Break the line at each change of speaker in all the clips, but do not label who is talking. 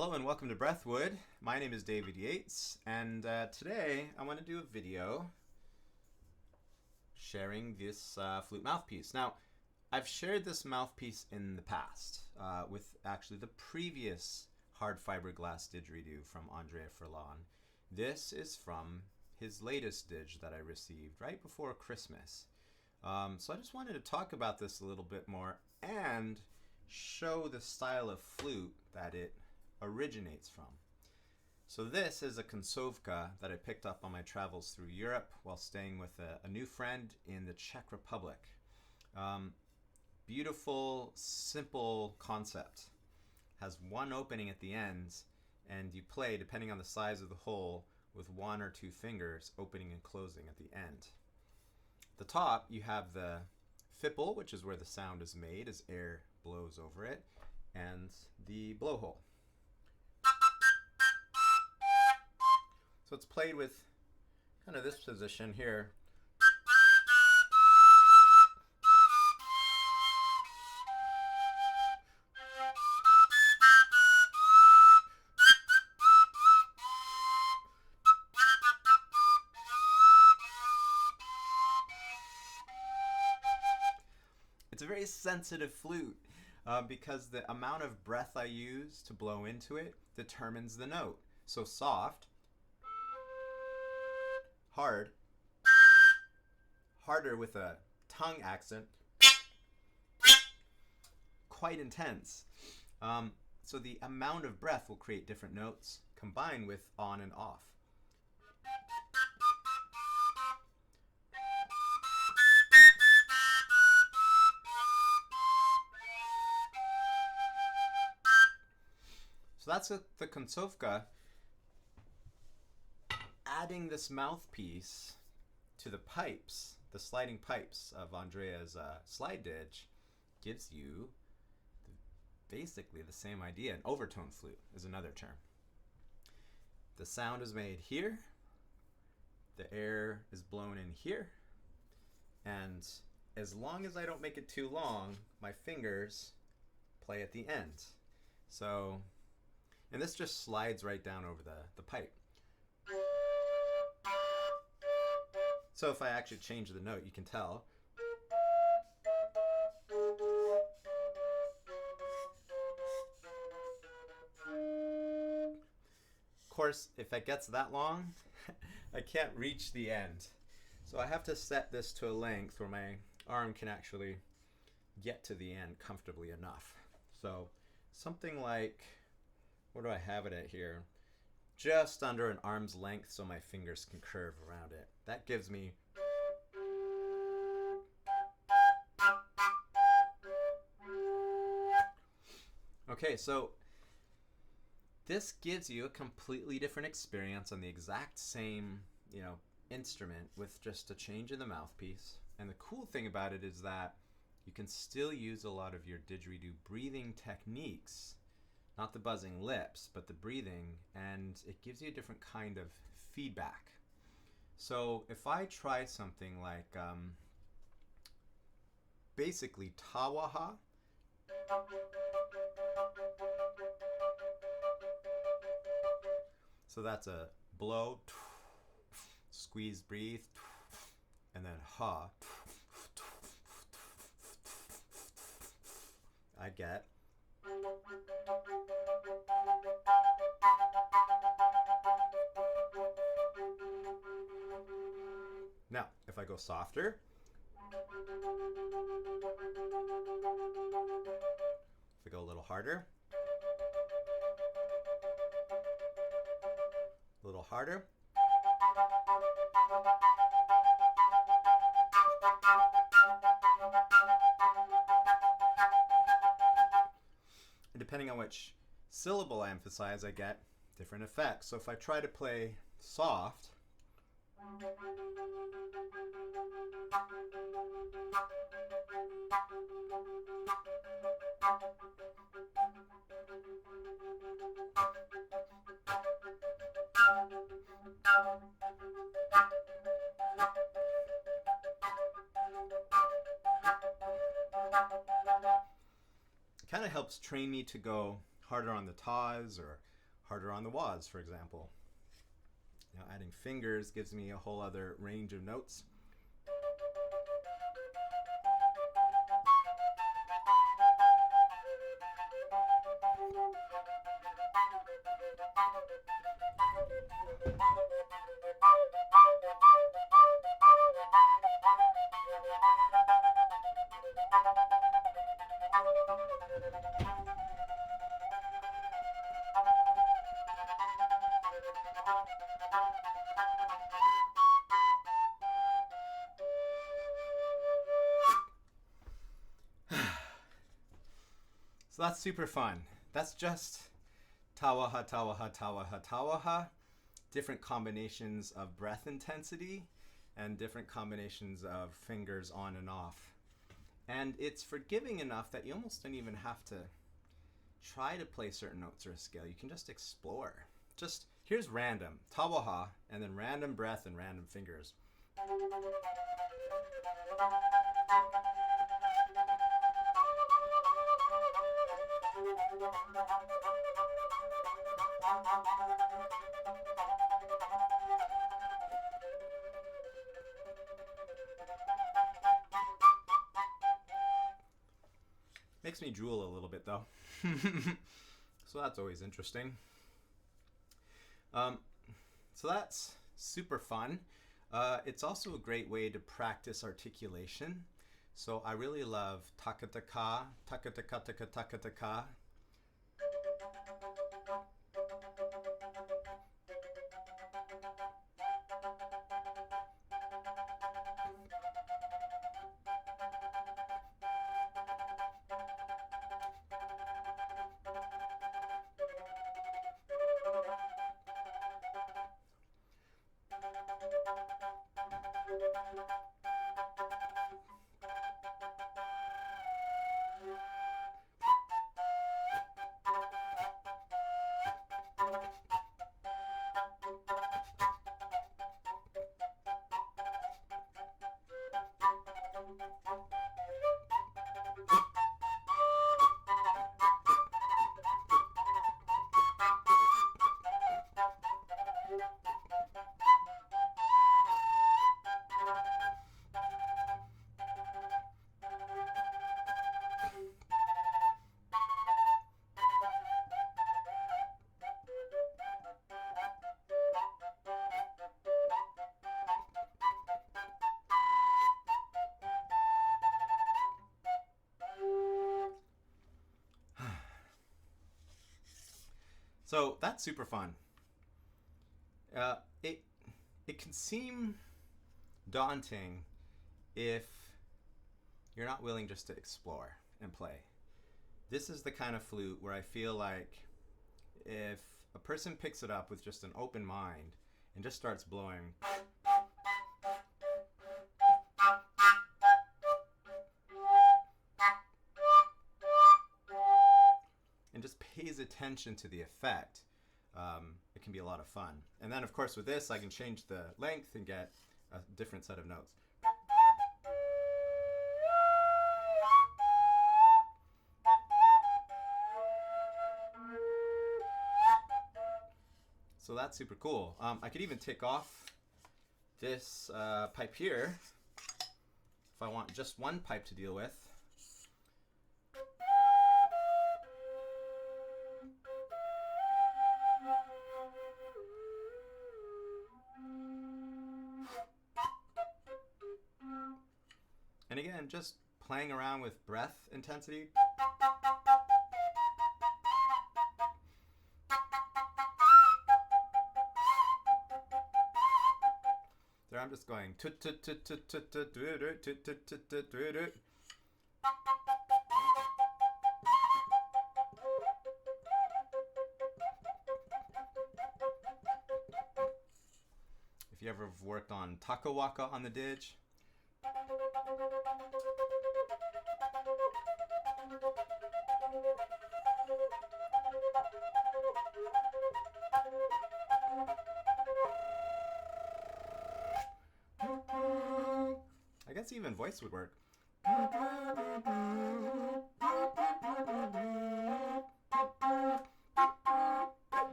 Hello and welcome to Breathwood. My name is David Yates, and today I want to do a video sharing this flute mouthpiece. Now, I've shared this mouthpiece in the past with actually the previous hard fiberglass didgeridoo from Andrea Furlan. This is from his latest didge that I received right before Christmas. So I just wanted to talk about this a little bit more and show the style of flute that it originates from. So this is a koncovka that I picked up on my travels through Europe while staying with a new friend in the Czech Republic. Beautiful, simple concept. Has one opening at the ends, and you play, depending on the size of the hole, with one or two fingers opening and closing at the end. At the top, you have the fipple, which is where the sound is made as air blows over it, and the blowhole. So it's played with kind of this position here. It's a very sensitive flute because the amount of breath I use to blow into it determines the note. So soft, hard, harder with a tongue accent, quite intense. So the amount of breath will create different notes combined with on and off. So that's the koncovka. Adding this mouthpiece to the pipes, the sliding pipes of Andrea's slide didge, gives you basically the same idea. An overtone flute is another term. The sound is made here, the air is blown in here, and as long as I don't make it too long, my fingers play at the end. So, and this just slides right down over the pipe. So if I actually change the note, you can tell. Of course, if it gets that long, I can't reach the end. So I have to set this to a length where my arm can actually get to the end comfortably enough. So something like, what do I have it at here? Just under an arm's length so my fingers can curve around it. That gives me okay, so this gives you a completely different experience on the exact same, instrument with just a change in the mouthpiece. And the cool thing about it is that you can still use a lot of your didgeridoo breathing techniques. Not the buzzing lips, but the breathing, and it gives you a different kind of feedback. So if I try something like basically tawaha, so that's a blow, squeeze, breathe, and then ha, I get. Now, if I go softer, if I go a little harder, a little harder, and depending on which syllable I emphasize, I get different effects. So if I try to play soft, kind of helps train me to go harder on the tas or harder on the wahs, for example. Now adding fingers gives me a whole other range of notes. So that's super fun. That's just tawaha, tawaha, tawaha, tawaha. Different combinations of breath intensity and different combinations of fingers on and off. And it's forgiving enough that you almost don't even have to try to play certain notes or a scale. You can just explore. Just here's random tawaha and then random breath and random fingers. Makes me drool a little bit though. So that's always interesting. So that's super fun. It's also a great way to practice articulation. So I really love takataka, takataka, takataka. So that's super fun. It can seem daunting if you're not willing just to explore and play. This is the kind of flute where I feel like if a person picks it up with just an open mind and just starts blowing, and just pays attention to the effect, it can be a lot of fun. And then of course with this I can change the length and get a different set of notes. So that's super cool. I could even take off this pipe here if I want just one pipe to deal with. And again, just playing around with breath intensity. There I'm just going. If you ever worked on takawaka on the Didge, I guess even voice would work.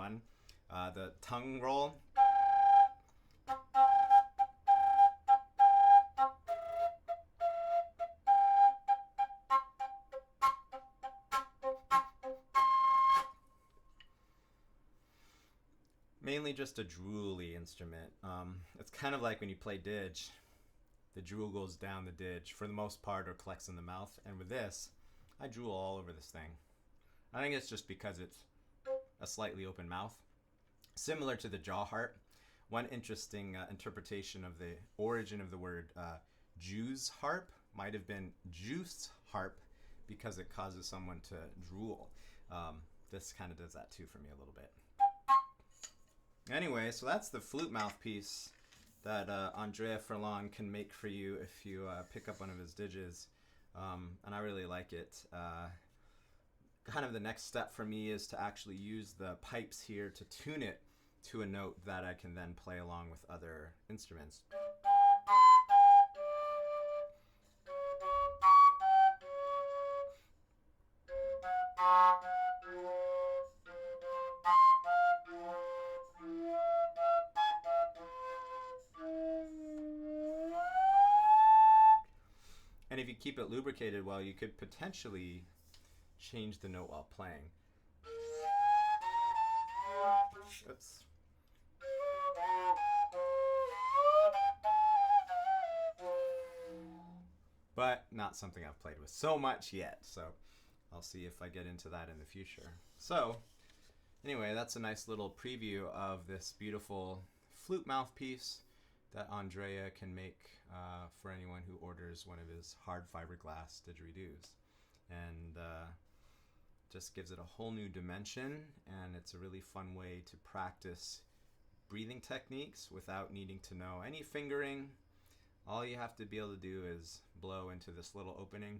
fun. The tongue roll. Mainly just a drooly instrument. It's kind of like when you play didge. The drool goes down the didge for the most part or collects in the mouth. And with this, I drool all over this thing. I think it's just because it's a slightly open mouth. Similar to the jaw harp. One interesting interpretation of the origin of the word Jew's harp might have been juice harp because it causes someone to drool. This kind of does that too for me a little bit. Anyway, so that's the flute mouthpiece that Andrea Furlan can make for you if you pick up one of his didges. And I really like it. Kind of the next step for me is to actually use the pipes here to tune it to a note that I can then play along with other instruments. And if you keep it lubricated well, you could potentially change the note while playing. Oops. But not something I've played with so much yet, so I'll see if I get into that in the future. So anyway, that's a nice little preview of this beautiful flute mouthpiece that Andrea can make for anyone who orders one of his hard fiberglass didgeridoos. And just gives it a whole new dimension, and it's a really fun way to practice breathing techniques without needing to know any fingering. All you have to be able to do is blow into this little opening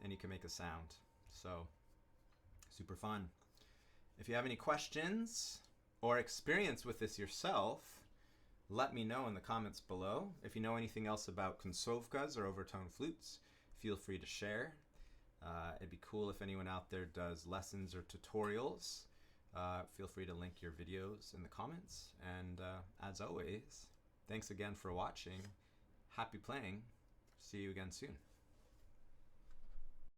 and you can make a sound. So super fun. If you have any questions or experience with this yourself, let me know in the comments below. If you know anything else about konsovkas or overtone flutes, feel free to share. It'd be cool if anyone out there does lessons or tutorials. Feel free to link your videos in the comments. And as always, thanks again for watching. Happy playing. See you again soon.